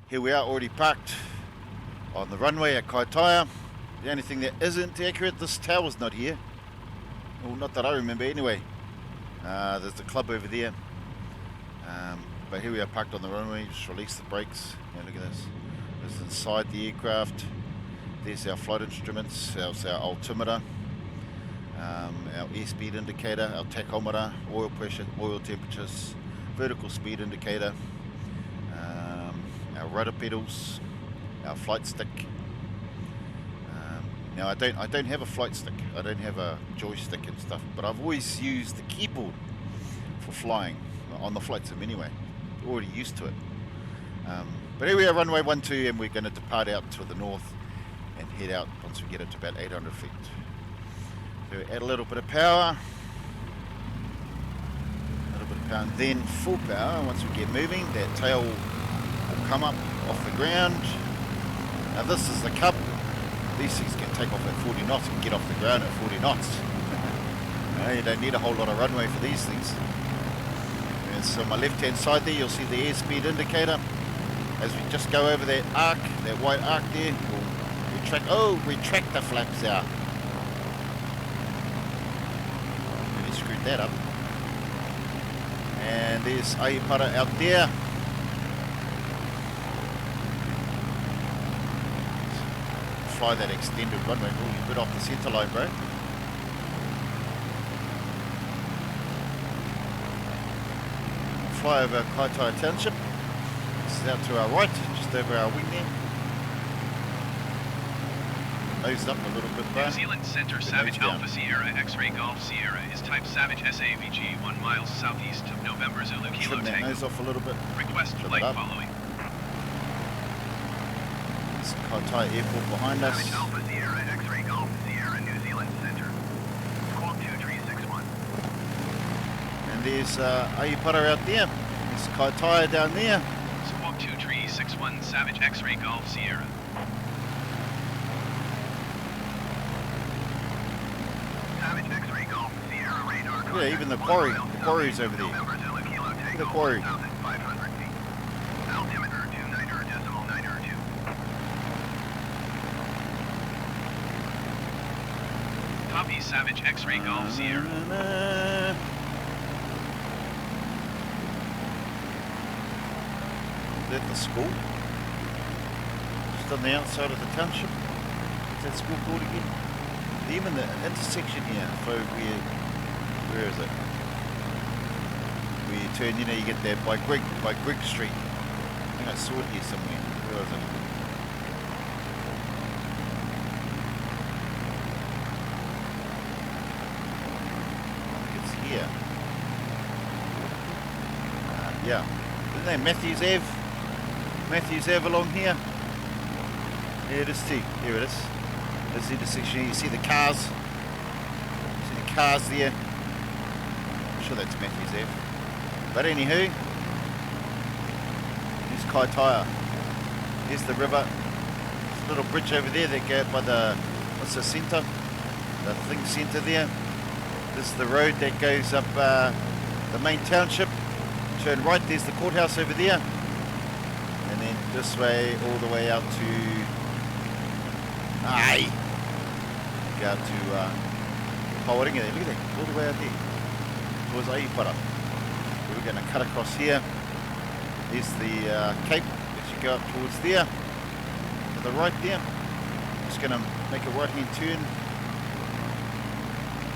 Here we are, already parked on the runway at Kaitaia. The only thing that isn't accurate, this tower's not here. Well, not that I remember anyway. There's the club over there. But here we are parked on the runway, just release the brakes. Yeah, look at this. This is inside the aircraft. There's our flight instruments, there's our altimeter, our airspeed indicator, our tachometer, oil pressure, oil temperatures, vertical speed indicator, our rudder pedals, our flight stick. Now I don't have a flight stick, I don't have a joystick and stuff, but I've always used the keyboard for flying on the flight sim anyway. Already used to it. But here we are, runway 12, and we're going to depart out to the north and head out once we get it to about 800 feet. So add a little bit of power, and then full power. Once we get moving, that tail will come up off the ground. Now this is the Cub. These things can take off at 40 knots and get off the ground at 40 knots. You don't need a whole lot of runway for these things. And so on my left hand side there, you'll see the airspeed indicator. As we just go over that arc, that white arc there, we'll retract the flaps out. Really screwed that up. And there's Ahipara out there. Fly that extended runway. Oh, you're a bit off the centre line, bro. Fly over Kaitaia township. This is out to our right, just over our wing there. Nose up a little bit there. New Zealand Centre Savage Alpha Sierra X-Ray Golf Sierra is type Savage SAVG 1 miles southeast of November Zulu Kilo Trim that Tango. nose off a little bit. Request flight following. It's Kaitaia Airport behind us. Savage Alpha Sierra X-Ray Golf Sierra New Zealand Centre. Squawk 2361. And there's Ahipara out there. There's Kaitaia down there. Squawk 2361 Savage X-Ray Golf Sierra. Savage X-Ray Golf Sierra radar. Yeah, even the quarry's over there. Look at the quarry. Altimeter 29.902. Copy Savage X-Ray Golf Sierra. Is that the school? Just on the outside of the township. What's that school called again? Even the intersection here, so where is it? Where you turn, you know, you get there by Greg Street. I think I saw it here somewhere. Where was it? I think it's here. Yeah. Isn't that Matthews Ave? Matthews Ave along here? Yeah, it is too. Here it is. There's the intersection here. You see the cars. See the cars there. I'm sure that's Matthews Ave. But anywho, here's Kaitaia. Here's the river. There's a little bridge over there that goes by the, what's the centre? The thing centre there. This is the road that goes up the main township. Turn right, there's the courthouse over there. And then this way, all the way out to go out to Pawarenga there. Look at that, all the way out there towards Ahipara. We're going to cut across here. There's the Cape as you go up towards there, to the right there. Just going to make a right hand turn,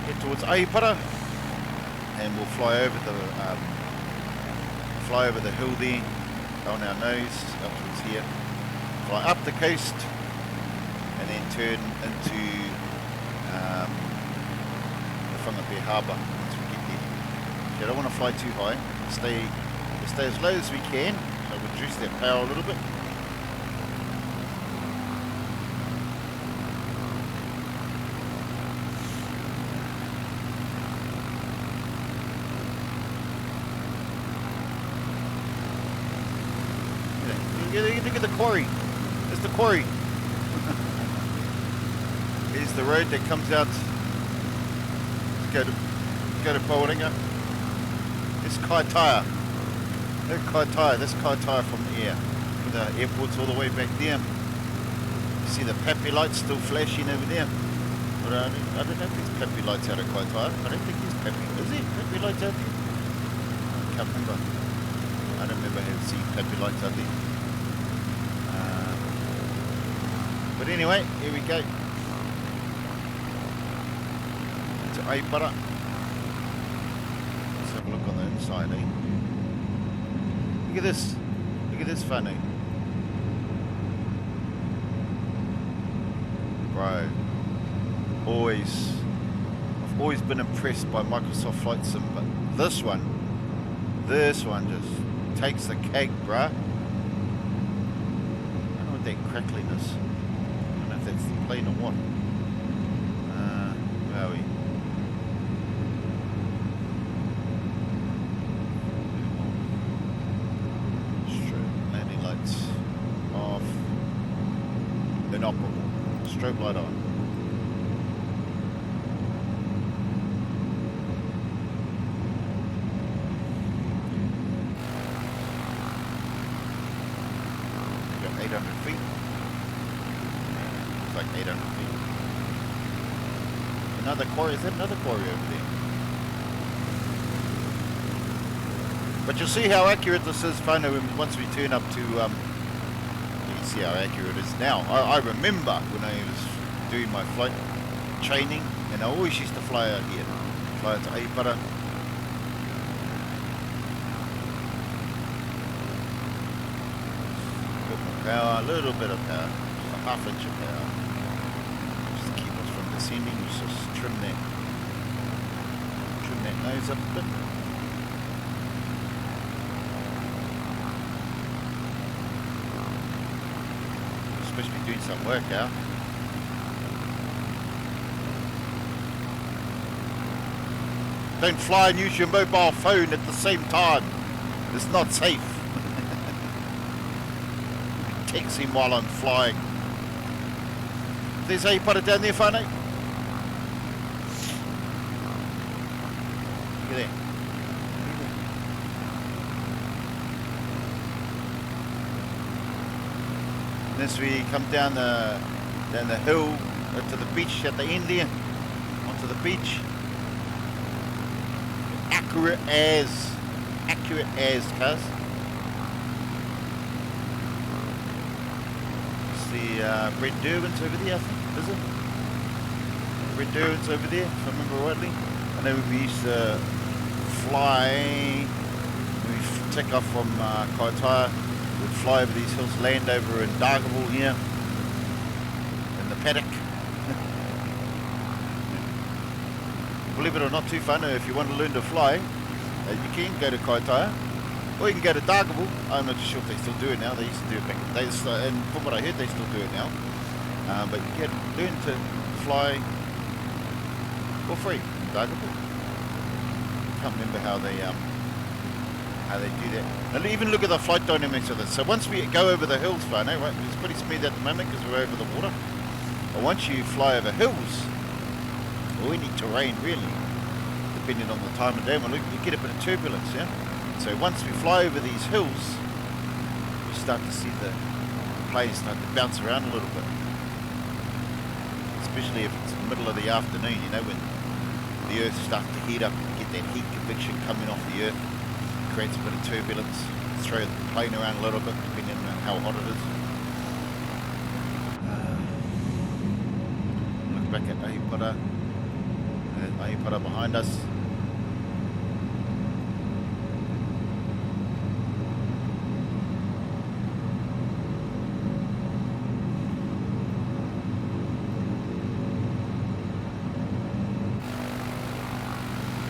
head towards Ahipara, and we'll fly over the hill there on our nose up towards here. Fly up the coast, and then turn into the Whangape harbour once we get there. So I don't want to fly too high. Stay as low as we can. So reduce that power a little bit. Look at the quarry. There's the quarry. Here's the road that comes out. Let's go to Pawarenga. This Kaitaia. This Kaitaia from the air. The airport's all the way back there. You see the Pappy lights still flashing over there. But I don't know if there's Pappy lights out of Kaitaia. I don't think there's Pappy. Is there Pappy lights out there? I can't remember. I don't remember having seen Pappy lights out there. But anyway, here we go. To Ahipara. Let's have a look on the inside, eh? Look at this. Look at this whanau. Bro. I've always been impressed by Microsoft Flight Sim, but this one just takes the cake, bruh. I don't know what that crackling is. I don't know if that's the plane or what. Where are we? Strobe landing lights off. Inoperable. Strobe light on. Another quarry, is that another quarry over there? But you'll see how accurate this is, whanau, once we turn up to, you can see how accurate it is now. I remember when I was doing my flight training, and I always used to fly out here, fly out to Ahipara. A bit more power, a little bit of power, just a ½ inch of power. Just to keep us from descending, just trim that nose up a bit. Supposed to be doing some work out. Don't fly and use your mobile phone at the same time. It's not safe. Texting while I'm flying. There's how you put it down there, whanau. Look at that. And as we come down the hill to the beach at the end there, onto the beach. Accurate as cuz. It's the Red Derwents over there, I think, is it? Red Derwents over there, if I remember rightly. I know we used to fly, we take off from Kaitaia, we'd fly over these hills, land over in Dargaville here, in the paddock. Believe it or not, too, whanau, if you want to learn to fly, you can go to Kaitaia, or you can go to Dargaville. I'm not sure if they still do it now. They used to do it back in the days, and from what I heard, they still do it now. But you can learn to fly for free in Dargaville. Can't remember how they do that. And even look at the flight dynamics of this. So once we go over the hills, whanau, right, it's pretty smooth at the moment because we're over the water. But once you fly over hills, or any terrain really, depending on the time of day, well, you get a bit of turbulence, yeah? So once we fly over these hills, you start to see the planes start to bounce around a little bit. Especially if it's the middle of the afternoon, you know, when the earth starts to heat up, you get that heat convection coming off the earth, creates a bit of turbulence, throw the plane around a little bit, depending on how hot it is. Look back at Ahipara. Ahipara behind us.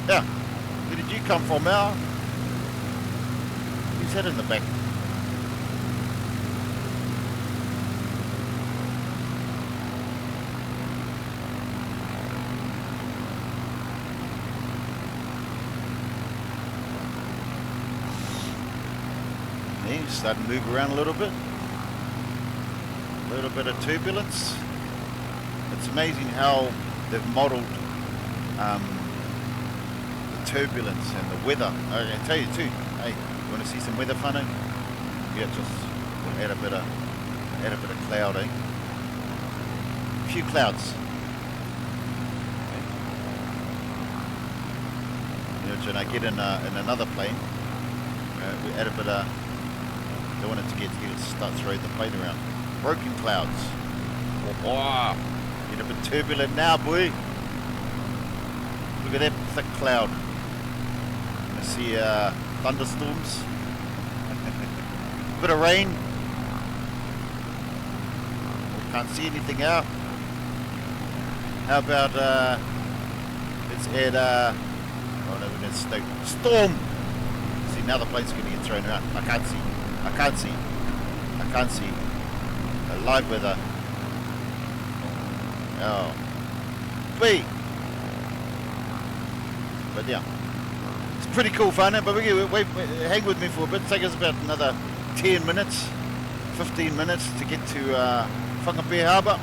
Yeah, where did you come from, Al? Who's that in the back? Starting to move around a little bit. A little bit of turbulence. It's amazing how they've modelled the turbulence and the weather. I can tell you too. Hey, you want to see some weather, whanau? Yeah, just Add a bit of clouding. A few clouds. When I get in another plane, we add a bit of, don't want it to get to start throwing the plane around. Broken clouds. Wow. Get a bit turbulent now, boy. Look at that thick cloud. I see thunderstorms. Bit of rain. We can't see anything out. How about let's add oh no, we're gonna storm. See, now the plane's gonna get thrown around. I can't see. Live weather. Oh. B. But yeah. It's pretty cool fun, but wait, hang with me for a bit. Take us about another 10 minutes, 15 minutes to get to Whangape harbour.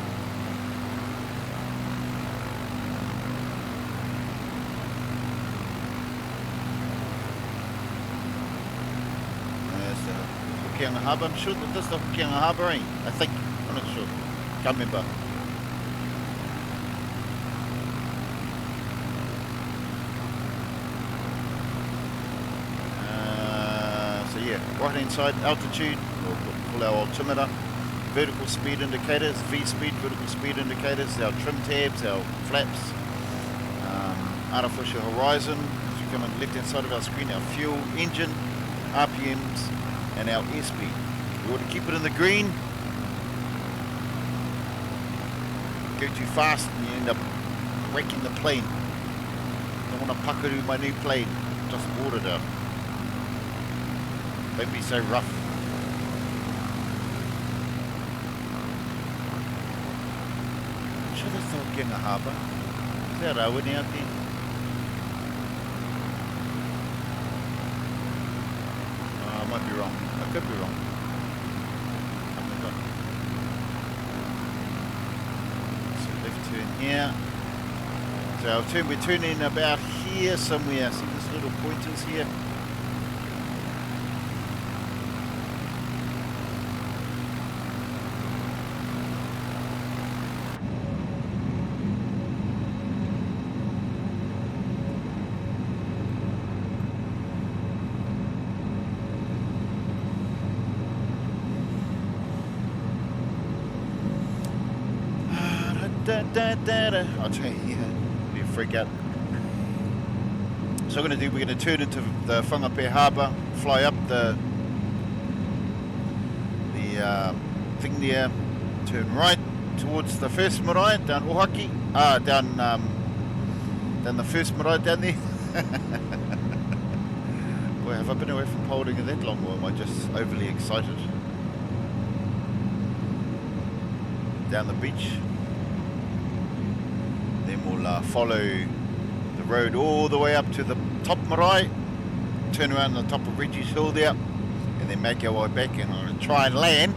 Papakainga harbour. I'm sure that this is the Papakainga harbour, eh? I think. I'm not sure. Can't remember. So yeah, right hand side altitude, we'll pull our altimeter, vertical speed indicators, V-speed, vertical speed indicators, our trim tabs, our flaps, artificial horizon. As we come on the left hand side of our screen, our fuel, engine, RPMs, and our airspeed. We want to keep it in the green. Go too fast and you end up wrecking the plane. Don't want to puckaroo my new plane. Just ordered it. Don't be so rough. I'm sure that's the Papakainga harbour. Is that Owen out there? I might be wrong. I could be wrong. So left turn here. So we're turning about here somewhere. See these little pointers here? I'll tell you, you freak out. So we're going to turn into the Whangape harbour, fly up the thing there, turn right towards the first marae down Ohaki, down the first marae down there. Boy, have I been away from Pawarenga that long, or am I just overly excited? Down the beach. Then we'll follow the road all the way up to the top marae, turn around the top of Reggies Hill there, and then make our way back, and I'm going to try and land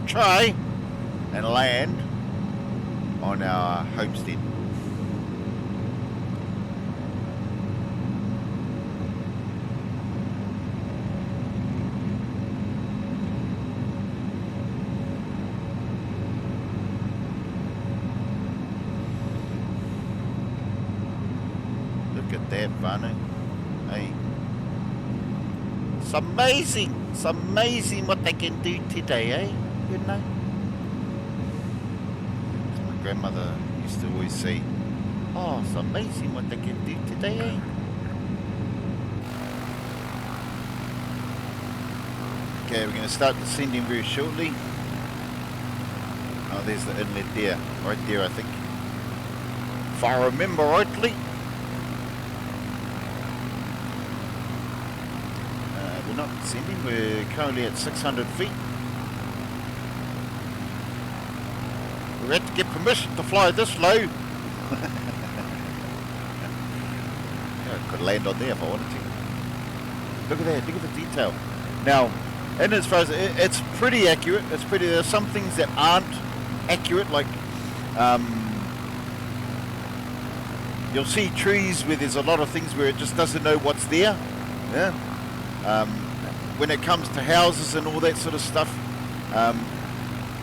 on our homestead. Look at that, whanau. Hey. It's amazing what they can do today, eh? You know? As my grandmother used to always say, oh, it's amazing what they can do today, eh? Okay, we're going to start descending very shortly. Oh, there's the inlet there, right there, I think. If I remember rightly. We're not descending, we're currently at 600 feet. We had to get permission to fly this low. Yeah, I could land on there if I wanted to. Look at that, look at the detail. Now, and as far as it's pretty accurate, there's some things that aren't accurate, like you'll see trees where there's a lot of things where it just doesn't know what's there. Yeah. When it comes to houses and all that sort of stuff,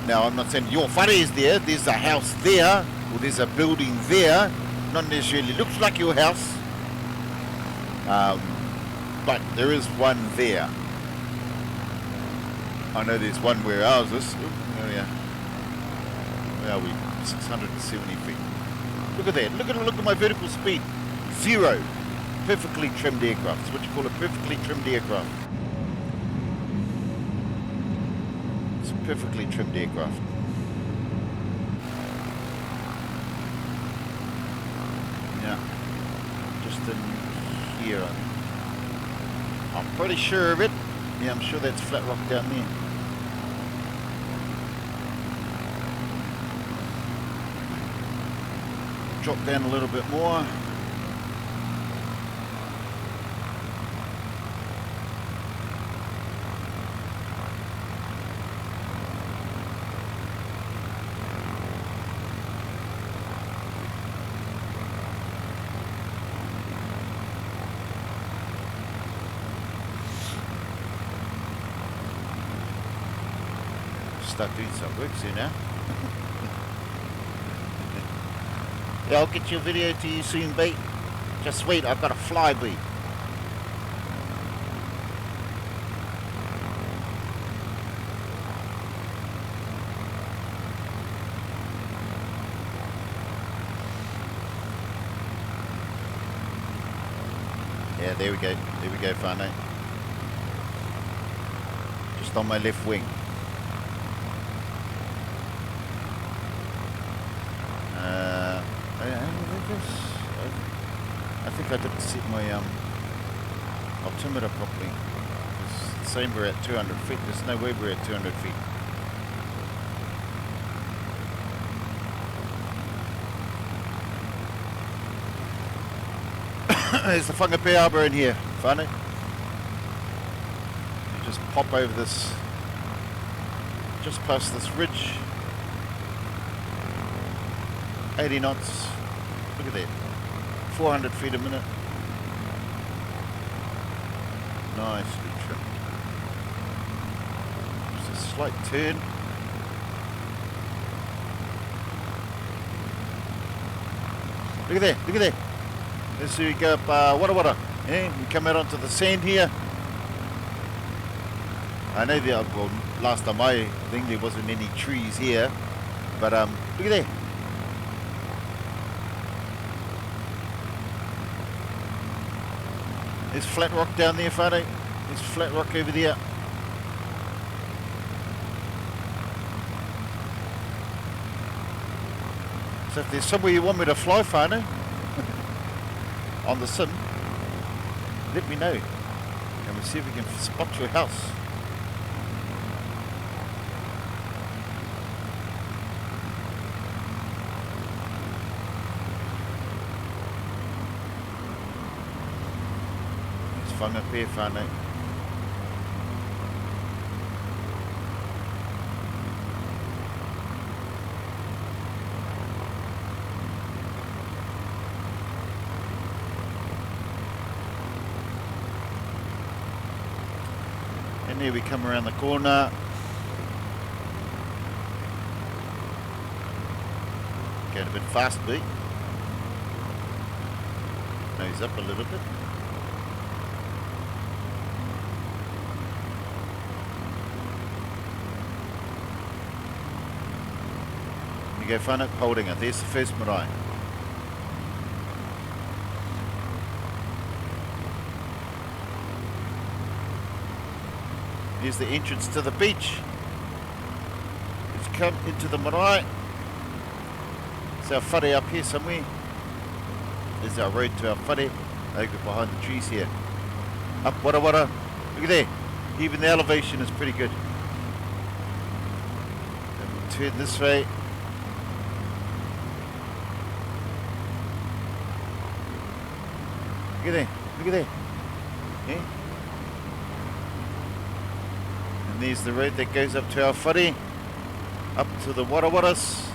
Now, I'm not saying your whare is there. There's a house there, or there's a building there. Not necessarily looks like your house, but there is one there. I know there's one where ours is. Oh yeah. Where are we? 670 feet. Look at that. Look at my vertical speed. 0. Perfectly trimmed aircraft. That's what you call a perfectly trimmed aircraft. It's a perfectly trimmed aircraft. Yeah. Just in here, I think. I'm pretty sure of it. Yeah, I'm sure that's flat rock down there. Drop down a little bit more. Start doing some work soon now. Yeah, I'll get your video to you soon, B. Just wait, I've got a fly, B. Yeah, there we go. There we go, whanau. Just on my left wing. I think I didn't set my altimeter properly. It's saying we're at 200 feet. There's no way we're at 200 feet. There's the Whangape harbour in here, whanau. You just pop over this, just past this ridge. 80 knots. Look at that. 400 feet a minute. Nicely trimmed. Just a slight turn. Look at that, look at that. This we go up Wada. Yeah, we come out onto the sand here. I know that, well, last time I think there wasn't any trees here. But look at that. There's flat rock down there, whanau. There's flat rock over there. So if there's somewhere you want me to fly, whanau, on the sim, let me know. And we'll see if we can spot your house. Whangape, whanau. And there we come around the corner. Going a bit fast, B. Nose up a little bit. Go whanau, holding it. There's the first marae. Here's the entrance to the beach. Let's come into the marae. There's our whare up here somewhere. There's our road to our whare. Over behind the trees here. Up Wada. Look at there. Even the elevation is pretty good. And we'll turn this way. Look at there. Yeah. And there's the road that goes up to our whare, up to the Waras.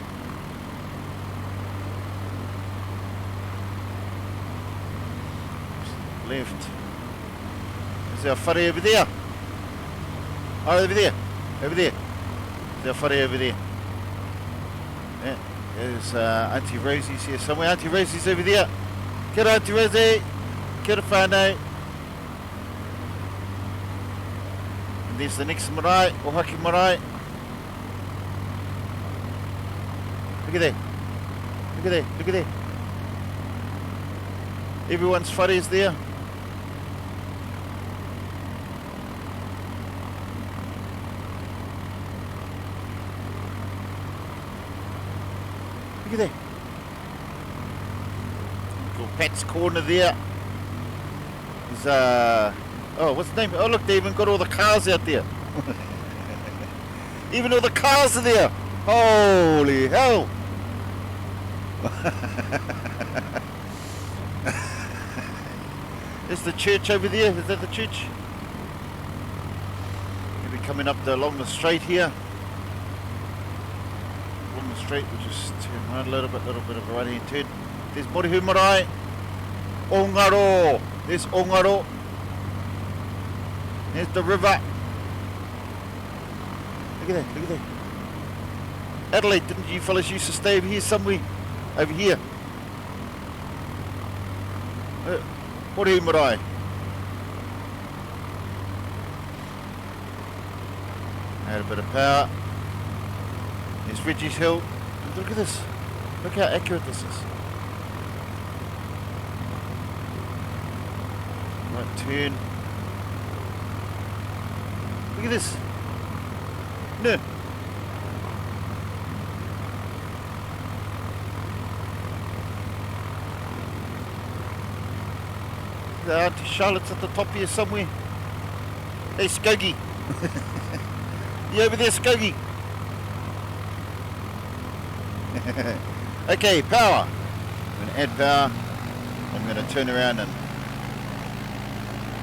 Left. There's our whare over there. Oh, over there. their whare over there. Yeah, there's Auntie Rosie's here somewhere. Auntie Rosie's over there. Kia ora, Auntie Rosie. Kia ora whanau. And there's the next marae, Ohaki marae. Look at that. Look at that. Look at that. Everyone's whare's there. Look at that. Little Pat's Corner there. There's oh, what's the name? Oh look, they even got all the cars out there. Even all the cars are there. Holy hell. There's the church over there. Is that the church? Maybe coming up along the straight here. Along the straight, we'll just turn right a little bit of a right hand turn. There's Morihu Marae. Ongaro. There's Ongaro. There's the river. Look at that, look at that. Adelaide, didn't you fellas used to stay over here somewhere? Over here. Morihu Marae. Had a bit of power. There's Reggies Hill. Look at this. Look how accurate this is. Right turn. Look at this. No. The Auntie Charlotte's at the top here somewhere. Hey, Skogie. You over there, Skogie? Okay, power. I'm going to add power. I'm going to turn around and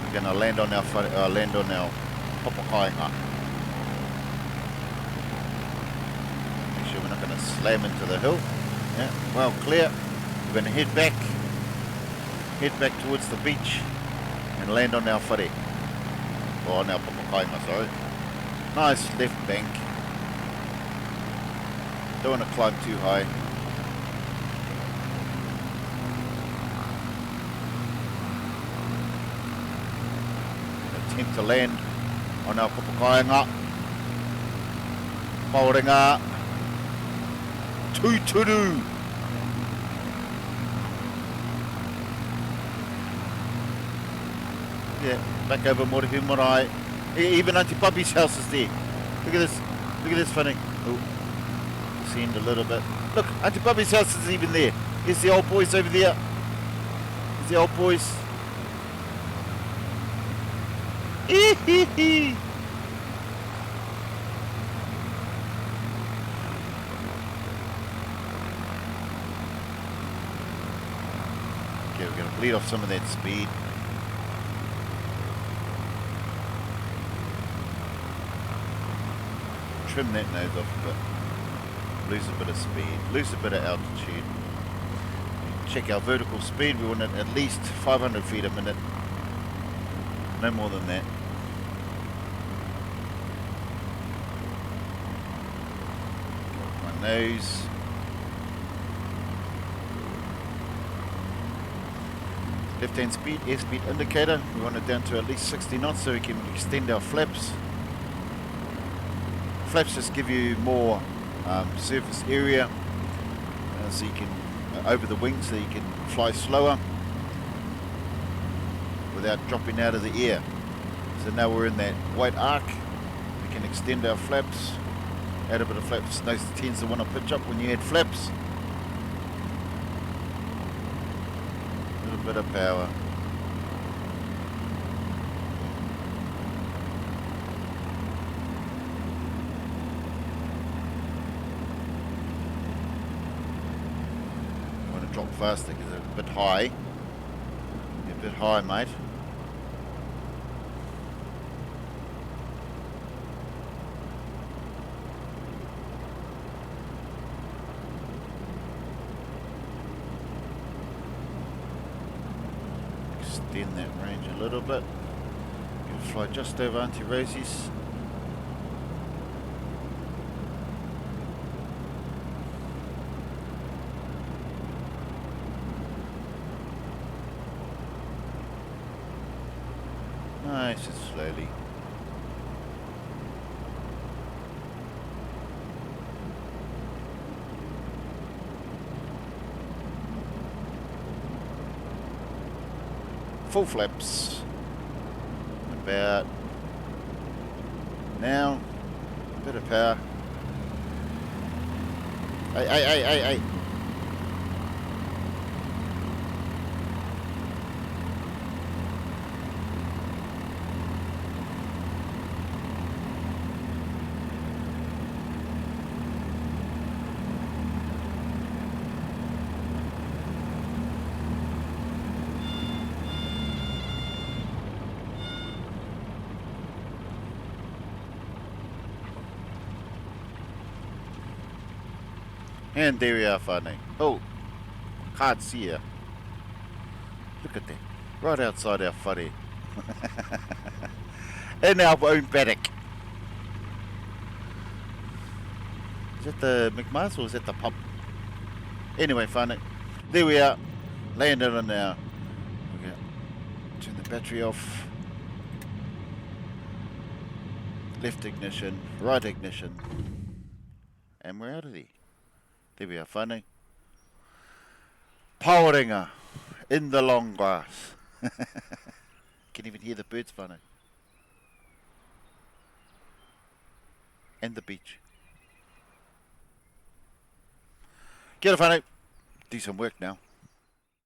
we're going to land on our Papakainga. Make sure we're not going to slam into the hill. Yeah, well clear. We're going to head back towards the beach and land on our whare. Or on our Papakainga, sorry. Nice left bank. Don't want to climb too high. Attempt to land on our Papakainga. Pawarenga. Tuturu. Yeah, back over Morihu Marae. Even Auntie Puppy's house is there. Look at this. Look at this funny. Oh, descend a little bit. Look, Auntie Puppy's house is even there. Here's the old boys over there. Here's the old boys. Okay, we're going to bleed off some of that speed. Trim that nose off a bit. Lose a bit of speed. Lose a bit of altitude. Check our vertical speed. We want it at least 500 feet a minute. No more than that. My nose. Left hand speed, airspeed indicator. We want it down to at least 60 knots so we can extend our flaps. Flaps just give you more surface area so you can over the wings, so you can fly slower without dropping out of the air. So now we're in that white arc. We can extend our flaps, add a bit of flaps. Nose tends to want to pitch up when you add flaps. A little bit of power. Drop faster because it's a bit high. You're a bit high, mate. Extend that range a little bit. You can fly just over Auntie Rosie's. Nice and slowly. Full flaps. About now. Bit of power. Hey. And there we are, whanau. Oh, can't see her. Look at that. Right outside our whare. In our own paddock. Is that the McMahon or is that the pub? Anyway, whanau. There we are. Landed on our... Okay. Turn the battery off. Left ignition. Right ignition. And we're out of there. There we are, whanau. Pawarenga in the long grass. Can even hear the birds, whanau. And the beach. Kia ora, whanau. Do some work now.